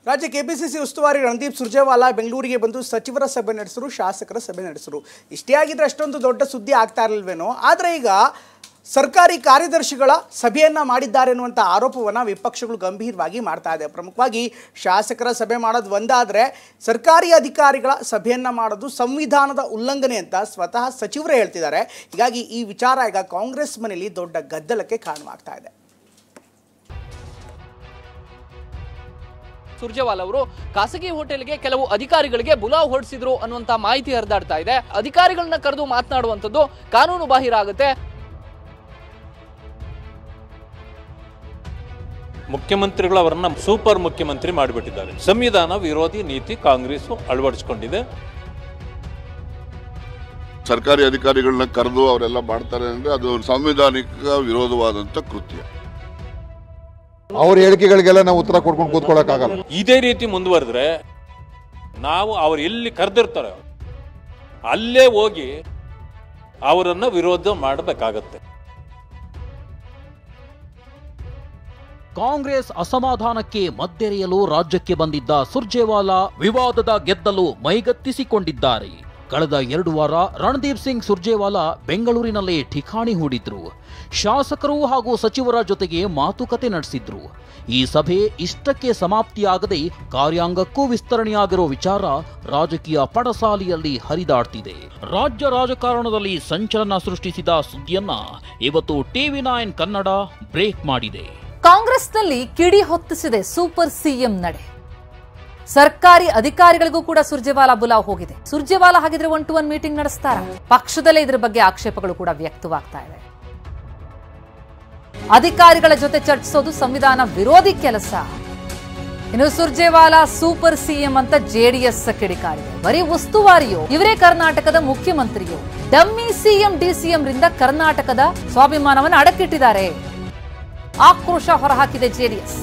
ರಾಜ್ಯ ಕೆಪಿಸಿಸಿ ಉಸ್ತುವಾರಿ ರಣದೀಪ್ ಸುರ್ಜೇವಾಲಾ ಬೆಂಗಳೂರಿಗೆ ಬಂದು ಸಚಿವರ ಸಭೆ ನಡೆಸಿದರು, ಶಾಸಕರ ಸಭೆ ನಡೆಸಿದರು. ಇಷ್ಟೇ ಆಗಿದ್ರೆ ಅಷ್ಟೊಂದು ದೊಡ್ಡ ಸುದ್ದಿ ಆಗ್ತಾ ಇರಲಿಲ್ವೇನೋ. ಆದರೆ ಈಗ ಸರ್ಕಾರಿ ಕಾರ್ಯದರ್ಶಿಗಳ ಸಭೆಯನ್ನು ಮಾಡಿದ್ದಾರೆ ಅನ್ನುವಂಥ ಆರೋಪವನ್ನು ವಿಪಕ್ಷಗಳು ಗಂಭೀರವಾಗಿ ಮಾಡ್ತಾ ಇದೆ. ಪ್ರಮುಖವಾಗಿ ಶಾಸಕರ ಸಭೆ ಮಾಡೋದು ಒಂದಾದರೆ ಸರ್ಕಾರಿ ಅಧಿಕಾರಿಗಳ ಸಭೆಯನ್ನು ಮಾಡೋದು ಸಂವಿಧಾನದ ಉಲ್ಲಂಘನೆ ಅಂತ ಸ್ವತಃ ಸಚಿವರೇ ಹೇಳ್ತಿದ್ದಾರೆ. ಹೀಗಾಗಿ ಈ ವಿಚಾರ ಈಗ ಕಾಂಗ್ರೆಸ್ ಮನೆಯಲ್ಲಿ ದೊಡ್ಡ ಗದ್ದಲಕ್ಕೆ ಕಾರಣವಾಗ್ತಾ ಇದೆ. ಸುರ್ಜೇವಾಲಾ ಅವರು ಖಾಸಗಿ ಹೋಟೆಲ್ಗೆ ಕೆಲವು ಅಧಿಕಾರಿಗಳಿಗೆ ಬುಲಾವ್ ಹೊರಡಿಸಿದ್ರು ಅನ್ನುವಂತ ಮಾಹಿತಿ ಹರಿದಾಡ್ತಾ ಇದೆ. ಅಧಿಕಾರಿಗಳನ್ನ ಕರೆದು ಮಾತನಾಡುವಂಥದ್ದು ಕಾನೂನು ಬಾಹಿರ ಆಗುತ್ತೆ. ಮುಖ್ಯಮಂತ್ರಿಗಳು ಅವರನ್ನ ಸೂಪರ್ ಮುಖ್ಯಮಂತ್ರಿ ಮಾಡಿಬಿಟ್ಟಿದ್ದಾರೆ. ಸಂವಿಧಾನ ವಿರೋಧಿ ನೀತಿ ಕಾಂಗ್ರೆಸ್ ಅಳವಡಿಸಿಕೊಂಡಿದೆ. ಸರ್ಕಾರಿ ಅಧಿಕಾರಿಗಳನ್ನ ಕರೆದು ಅವರೆಲ್ಲ ಮಾಡ್ತಾರೆ ಅಂದ್ರೆ ಅದು ಸಂವಿಧಾನಿಕ ವಿರೋಧವಾದಂತ ಕೃತ್ಯ. ಅವ್ರ ಹೇಳಿಕೆಗಳಿಗೆಲ್ಲ ನಾವು ಉತ್ತರ ಕೊಡ್ಕೊಂಡು ಕೂತ್ಕೊಳ್ಳೋಕ್ಕಾಗಲ್ಲ. ಇದೇ ರೀತಿ ಮುಂದುವರೆದ್ರೆ ನಾವು ಅವ್ರು ಎಲ್ಲಿ ಕರೆದಿರ್ತಾರೆ ಅಲ್ಲೇ ಹೋಗಿ ಅವರನ್ನ ವಿರೋಧ ಮಾಡಬೇಕಾಗತ್ತೆ. ಕಾಂಗ್ರೆಸ್ ಅಸಮಾಧಾನಕ್ಕೆ ಮದ್ದೆರೆಯಲು ರಾಜ್ಯಕ್ಕೆ ಬಂದಿದ್ದ ಸುರ್ಜೇವಾಲಾ ವಿವಾದದ ಗೆದ್ದಲು ಮೈಗತ್ತಿಸಿಕೊಂಡಿದ್ದಾರೆ. ಕಳೆದ 2 ವಾರ ರಣದೀಪ್ ಸಿಂಗ್ ಸುರ್ಜೇವಾಲಾ ಬೆಂಗಳೂರಿನಲ್ಲೇ ಠಿಕಾಣಿ ಹೂಡಿದ್ರು. ಶಾಸಕರು ಹಾಗೂ ಸಚಿವರ ಜೊತೆಗೆ ಮಾತುಕತೆ ನಡೆಸಿದ್ರು. ಈ ಸಭೆ ಇಷ್ಟಕ್ಕೆ ಸಮಾಪ್ತಿಯಾಗದೆ ಕಾರ್ಯಾಂಗಕ್ಕೂ ವಿಸ್ತರಣೆಯಾಗಿರೋ ವಿಚಾರ ರಾಜಕೀಯ ಪಡಸಾಲಿಯಲ್ಲಿ ಹರಿದಾಡ್ತಿದೆ. ರಾಜ್ಯ ರಾಜಕಾರಣದಲ್ಲಿ ಸಂಚಲನ ಸೃಷ್ಟಿಸಿದ ಸುದ್ದಿಯನ್ನ ಇವತ್ತು TV9 ಕನ್ನಡ ಬ್ರೇಕ್ ಮಾಡಿದೆ. ಕಾಂಗ್ರೆಸ್ನಲ್ಲಿ ಕಿಡಿ ಹೊತ್ತಿಸಿದೆ ಸೂಪರ್ ಸಿಎಂ ನಡೆ. ಸರ್ಕಾರಿ ಅಧಿಕಾರಿಗಳಿಗೂ ಕೂಡ ಸುರ್ಜೇವಾಲಾ ಬುಲಾವ್ ಹೋಗಿದೆ. ಸುರ್ಜೇವಾಲಾ ಹಾಗಿದ್ರೆ 1-to-1 ಮೀಟಿಂಗ್ ನಡೆಸ್ತಾರ? ಪಕ್ಷದಲ್ಲೇ ಇದರ ಬಗ್ಗೆ ಆಕ್ಷೇಪಗಳು ಕೂಡ ವ್ಯಕ್ತವಾಗ್ತಾ ಇದೆ. ಅಧಿಕಾರಿಗಳ ಜೊತೆ ಚರ್ಚಿಸೋದು ಸಂವಿಧಾನ ವಿರೋಧಿ ಕೆಲಸ. ಇನ್ನು ಸುರ್ಜೇವಾಲಾ ಸೂಪರ್ ಸಿಎಂ ಅಂತ ಜೆಡಿಎಸ್ ಕಿಡಿಕಾರಿದೆ. ಬರೀ ಉಸ್ತುವಾರಿಯೋ, ಇವರೇ ಕರ್ನಾಟಕದ ಮುಖ್ಯಮಂತ್ರಿಯೋ? ಡಮ್ಮಿ ಸಿಎಂ ಡಿಸಿಎಂ ರಿಂದ ಕರ್ನಾಟಕದ ಸ್ವಾಭಿಮಾನವನ್ನು ಅಡಕಿಟ್ಟಿದ್ದಾರೆ. ಆಕ್ರೋಶ ಹೊರಹಾಕಿದೆ ಜೆಡಿಎಸ್.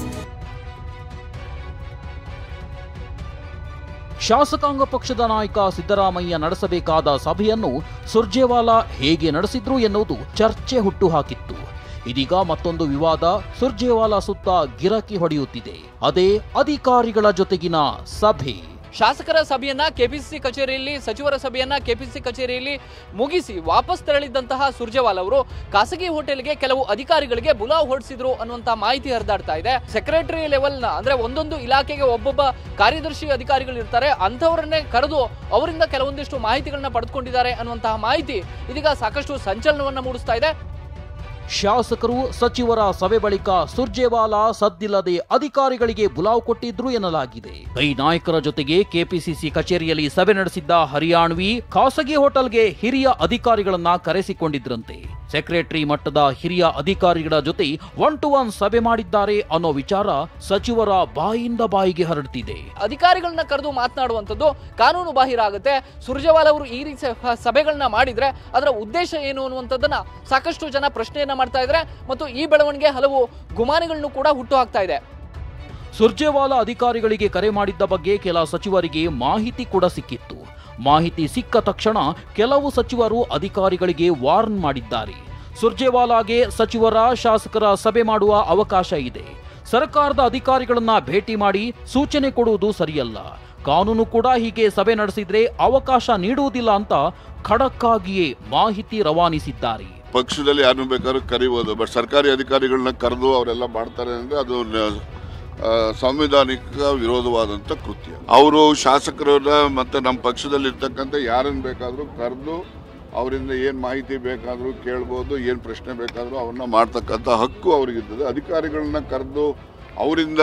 ಶಾಸಕಾಂಗ ಪಕ್ಷದ ನಾಯಕ ಸಿದ್ದರಾಮಯ್ಯ ನಡೆಸಬೇಕಾದ ಸಭೆಯನ್ನು ಸುರ್ಜೇವಾಲಾ ಹೇಗೆ ನಡೆಸಿದ್ರು ಎನ್ನುವುದು ಚರ್ಚೆ ಹುಟ್ಟುಹಾಕಿತ್ತು. ಇದೀಗ ಮತ್ತೊಂದು ವಿವಾದ ಸುರ್ಜೇವಾಲಾ ಸುತ್ತ ಗಿರಕಿ ಹೊಡೆಯುತ್ತಿದೆ. ಅದೇ ಅಧಿಕಾರಿಗಳ ಜೊತೆಗಿನ ಸಭೆ. ಶಾಸಕರ ಸಭೆಯನ್ನ ಕೆಪಿಸಿಸಿ ಕಚೇರಿಯಲ್ಲಿ, ಸಚಿವರ ಸಭೆಯನ್ನ ಕೆಪಿಸಿಸಿ ಕಚೇರಿಯಲ್ಲಿ ಮುಗಿಸಿ ವಾಪಸ್ ತೆರಳಿದಂತಹ ಸುರ್ಜೇವಾಲಾ ಅವರು ಖಾಸಗಿ ಹೋಟೆಲ್ಗೆ ಕೆಲವು ಅಧಿಕಾರಿಗಳಿಗೆ ಬುಲಾವ್ ಹೊರಡಿಸಿದ್ರು ಅನ್ನುವಂತ ಮಾಹಿತಿ ಹರಿದಾಡ್ತಾ ಇದೆ. ಸೆಕ್ರೆಟರಿ ಲೆವೆಲ್ನ ಅಂದ್ರೆ ಒಂದೊಂದು ಇಲಾಖೆಗೆ ಒಬ್ಬೊಬ್ಬ ಕಾರ್ಯದರ್ಶಿ ಅಧಿಕಾರಿಗಳು ಇರ್ತಾರೆ, ಅಂಥವರನ್ನೇ ಕರೆದು ಅವರಿಂದ ಕೆಲವೊಂದಿಷ್ಟು ಮಾಹಿತಿಗಳನ್ನ ಪಡೆದುಕೊಂಡಿದ್ದಾರೆ ಅನ್ನುವಂತಹ ಮಾಹಿತಿ ಇದೀಗ ಸಾಕಷ್ಟು ಸಂಚಲನವನ್ನ ಮೂಡಿಸ್ತಾ ಇದೆ. ಶಾಸಕರು ಸಚಿವರ ಸಭೆ ಬಳಿಕ ಸುರ್ಜೇವಾಲಾ ಸದ್ದಿಲ್ಲದೆ ಅಧಿಕಾರಿಗಳಿಗೆ ಬುಲಾವ್ ಕೊಟ್ಟಿದ್ರು ಎನ್ನಲಾಗಿದೆ. ಕೈ ನಾಯಕರ ಜೊತೆಗೆ ಕೆಪಿಸಿಸಿ ಕಚೇರಿಯಲ್ಲಿ ಸಭೆ ನಡೆಸಿದ್ದ ಹರಿಯಾಣವಿ ಖಾಸಗಿ ಹೋಟೆಲ್ಗೆ ಹಿರಿಯ ಅಧಿಕಾರಿಗಳನ್ನ ಕರೆಸಿಕೊಂಡಿದ್ರಂತೆ. ಸೆಕ್ರೆಟರಿ ಮಟ್ಟದ ಹಿರಿಯ ಅಧಿಕಾರಿಗಳ ಜೊತೆ 1-to-1 ಸಭೆ ಮಾಡಿದ್ದಾರೆ ಅನ್ನೋ ವಿಚಾರ ಸಚಿವರ ಬಾಯಿಂದ ಬಾಯಿಗೆ ಹರಡ್ತಿದೆ. ಅಧಿಕಾರಿಗಳನ್ನ ಕರೆದು ಮಾತನಾಡುವಂಥದ್ದು ಕಾನೂನು ಬಾಹಿರ ಆಗುತ್ತೆ. ಸುರ್ಜೇವಾಲಾ ಅವರು ಈ ರೀತಿ ಸಭೆಗಳನ್ನ ಮಾಡಿದ್ರೆ ಅದರ ಉದ್ದೇಶ ಏನು ಅನ್ನುವಂಥದ್ದನ್ನ ಸಾಕಷ್ಟು ಜನ ಪ್ರಶ್ನೆಯನ್ನ ಮಾಡ್ತಾ ಇದ್ದಾರೆ ಮತ್ತು ಈ ಬೆಳವಣಿಗೆ ಹಲವು ಗುಮಾನಿಗಳನ್ನು ಕೂಡ ಹುಟ್ಟು ಹಾಕ್ತಾ ಇದೆ. ಸುರ್ಜೇವಾಲಾ ಅಧಿಕಾರಿಗಳಿಗೆ ಕರೆ ಮಾಡಿದ್ದ ಬಗ್ಗೆ ಕೆಲ ಸಚಿವರಿಗೆ ಮಾಹಿತಿ ಕೂಡ ಸಿಕ್ಕಿತ್ತು. ಮಾಹಿತಿ ಸಿಕ್ಕ ತಕ್ಷಣ ಕೆಲವು ಸಚಿವರು ಅಧಿಕಾರಿಗಳಿಗೆ ವಾರ್ನ್ ಮಾಡಿದ್ದಾರೆ. ಸುರ್ಜೇವಾಲಾಗೆ ಸಚಿವರ ಶಾಸಕರ ಸಭೆ ಮಾಡುವ ಅವಕಾಶ ಇದೆ. ಸರ್ಕಾರದ ಅಧಿಕಾರಿಗಳನ್ನ ಭೇಟಿ ಮಾಡಿ ಸೂಚನೆ ಕೊಡುವುದು ಸರಿಯಲ್ಲ. ಕಾನೂನು ಕೂಡ ಹೀಗೆ ಸಭೆ ನಡೆಸಿದ್ರೆ ಅವಕಾಶ ನೀಡುವುದಿಲ್ಲ ಅಂತ ಖಡಕ್ ಆಗಿಯೇ ಮಾಹಿತಿ ರವಾನಿಸಿದ್ದಾರೆ. ಪಕ್ಷದಲ್ಲಿ ಯಾರನ್ನು ಬೇಕಾದ್ರೂ ಕರಿಬಹುದು, ಬಟ್ ಸರ್ಕಾರಿ ಅಧಿಕಾರಿಗಳನ್ನ ಕರೆದು ಅವರೆಲ್ಲ ಮಾಡ್ತಾರೆ ಅಂದ್ರೆ ಅದು ಸಂವಿಧಾನಿಕ ವಿರೋಧವಾದಂತ ಕೃತ್ಯ. ಅವರು ಶಾಸಕರನ್ನ ಮತ್ತೆ ನಮ್ಮ ಪಕ್ಷದಲ್ಲಿ ಇರ್ತಕ್ಕಂಥ ಯಾರನ್ನು ಬೇಕಾದ್ರೂ ಕರೆದು ಅವರಿಂದ ಏನ್ ಮಾಹಿತಿ ಬೇಕಾದ್ರೂ ಕೇಳ್ಬೋದು, ಏನ್ ಪ್ರಶ್ನೆ ಬೇಕಾದ್ರೂ ಅವನ್ನ ಮಾಡ್ತಕ್ಕಂಥ ಹಕ್ಕು ಅವ್ರಿಗಿರ್ತದೆ. ಅಧಿಕಾರಿಗಳನ್ನ ಕರೆದು ಅವರಿಂದ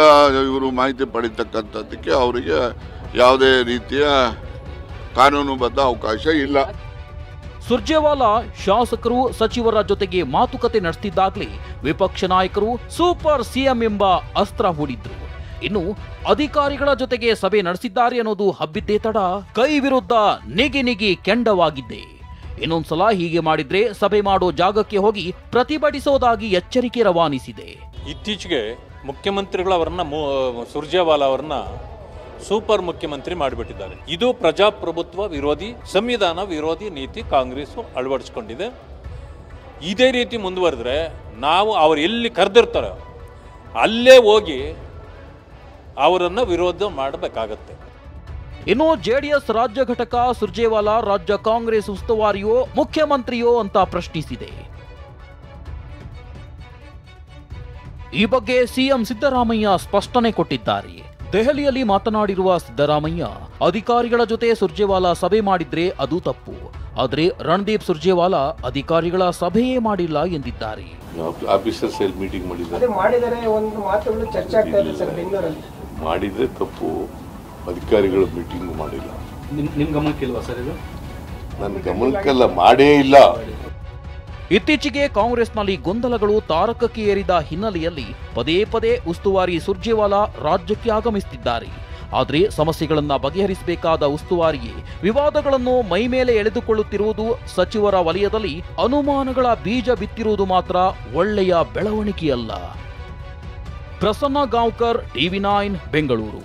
ಇವರು ಮಾಹಿತಿ ಪಡಿತಕ್ಕಂಥದ್ದಕ್ಕೆ ಅವರಿಗೆ ಯಾವುದೇ ರೀತಿಯ ಕಾನೂನುಬದ್ಧ ಅವಕಾಶ ಇಲ್ಲ. ಸುರ್ಜೇವಾಲಾ ಶಾಸಕರು ಸಚಿವರ ಜೊತೆಗೆ ಮಾತುಕತೆ ನಡೆಸಿದ್ದಾಗಲೇ ವಿಪಕ್ಷ ನಾಯಕರು ಸೂಪರ್ ಸಿಎಂ ಎಂಬ ಅಸ್ತ್ರ ಹೂಡಿದ್ರು. ಇನ್ನು ಅಧಿಕಾರಿಗಳ ಜೊತೆಗೆ ಸಭೆ ನಡೆಸಿದ್ದಾರೆ ಅನ್ನೋದು ಹಬ್ಬಿದ್ದೇ ತಡ ಕೈ ವಿರುದ್ಧ ನಿಗಿ ಕೆಂಡವಾಗಿದ್ದೆ. ಇನ್ನೊಂದ್ಸಲ ಹೀಗೆ ಮಾಡಿದ್ರೆ ಸಭೆ ಮಾಡೋ ಜಾಗಕ್ಕೆ ಹೋಗಿ ಪ್ರತಿಭಟಿಸೋದಾಗಿ ಎಚ್ಚರಿಕೆ ರವಾನಿಸಿದೆ. ಇತ್ತೀಚೆಗೆ ಮುಖ್ಯಮಂತ್ರಿಗಳು ಅವರನ್ನ ಸುರ್ಜೇವಾಲಾ ಅವರನ್ನ ಸೂಪರ್ ಮುಖ್ಯಮಂತ್ರಿ ಮಾಡಿಬಿಟ್ಟಿದ್ದಾರೆ. ಇದು ಪ್ರಜಾಪ್ರಭುತ್ವ ವಿರೋಧಿ, ಸಂವಿಧಾನ ವಿರೋಧಿ ನೀತಿ ಕಾಂಗ್ರೆಸ್ ಅಳವಡಿಸಿಕೊಂಡಿದೆ. ಇದೇ ರೀತಿ ಮುಂದುವರೆದ್ರೆ ನಾವು ಅವ್ರು ಎಲ್ಲಿ ಕರೆದಿರ್ತಾರೆ ಅಲ್ಲೇ ಹೋಗಿ ಅವರನ್ನ ವಿರೋಧ ಮಾಡಬೇಕಾಗತ್ತೆ. ಇನ್ನು ಜೆಡಿಎಸ್ ರಾಜ್ಯ ಘಟಕ ಸುರ್ಜೇವಾಲಾ ರಾಜ್ಯ ಕಾಂಗ್ರೆಸ್ ಉಸ್ತುವಾರಿಯೋ ಮುಖ್ಯಮಂತ್ರಿಯೋ ಅಂತ ಪ್ರಶ್ನಿಸಿದೆ. ಈ ಬಗ್ಗೆ ಸಿಎಂ ಸಿದ್ದರಾಮಯ್ಯ ಸ್ಪಷ್ಟನೆ ಕೊಟ್ಟಿದ್ದಾರೆ. ದೆಹಲಿಯಲ್ಲಿ ಮಾತನಾಡಿರುವ ಸಿದ್ದರಾಮಯ್ಯ, ಅಧಿಕಾರಿಗಳ ಜೊತೆ ಸುರ್ಜೇವಾಲಾ ಸಭೆ ಮಾಡಿದ್ರೆ ಅದು ತಪ್ಪು, ಆದರೆ ರಣದೀಪ್ ಸುರ್ಜೇವಾಲಾ ಅಧಿಕಾರಿಗಳ ಸಭೆಯೇ ಮಾಡಿಲ್ಲ ಎಂದಿದ್ದಾರೆ. ಆಫೀಸರ್ಸ್ ಮೀಟಿಂಗ್ ಮಾಡಿದ್ದಾರೆ, ಒಂದು ಮಾತುಗಳು ಚರ್ಚೆ ಆಗ್ತಾ ಇದೆ ಸರ್ ಬೆಂಗಳೂರಲ್ಲಿ. ಮಾಡಿದ್ರೆ ತಪ್ಪು, ಅಧಿಕಾರಿಗಳ ಮೀಟಿಂಗ್ ಮಾಡಿಲ್ಲ. ನಿಮ್ ಗಮನಕ್ಕಿಲ್ವಾ ಸರ್ ಇದು? ನನ್ನ ಗಮನಕ್ಕೆಲ್ಲ ಮಾಡೇ ಇಲ್ಲ. ಇತ್ತೀಚೆಗೆ ಕಾಂಗ್ರೆಸ್ನಲ್ಲಿ ಗೊಂದಲಗಳು ತಾರಕಕ್ಕೆ ಏರಿದ ಹಿನ್ನೆಲೆಯಲ್ಲಿ ಪದೇ ಪದೇ ಉಸ್ತುವಾರಿ ಸುರ್ಜೇವಾಲಾ ರಾಜ್ಯಕ್ಕೆ ಆಗಮಿಸುತ್ತಿದ್ದಾರೆ. ಆದರೆ ಸಮಸ್ಯೆಗಳನ್ನ ಬಗೆಹರಿಸಬೇಕಾದ ಉಸ್ತುವಾರಿಯೇ ವಿವಾದಗಳನ್ನು ಮೈಮೇಲೆ ಎಳೆದುಕೊಳ್ಳುತ್ತಿರುವುದು ಸಚಿವರ ವಲಯದಲ್ಲಿ ಅನುಮಾನಗಳ ಬೀಜ ಬಿತ್ತಿರುವುದು ಮಾತ್ರ ಒಳ್ಳೆಯ ಬೆಳವಣಿಗೆಯಲ್ಲ. ಪ್ರಸನ್ನ ಗಾಂವ್ಕರ್, TV9 ಬೆಂಗಳೂರು.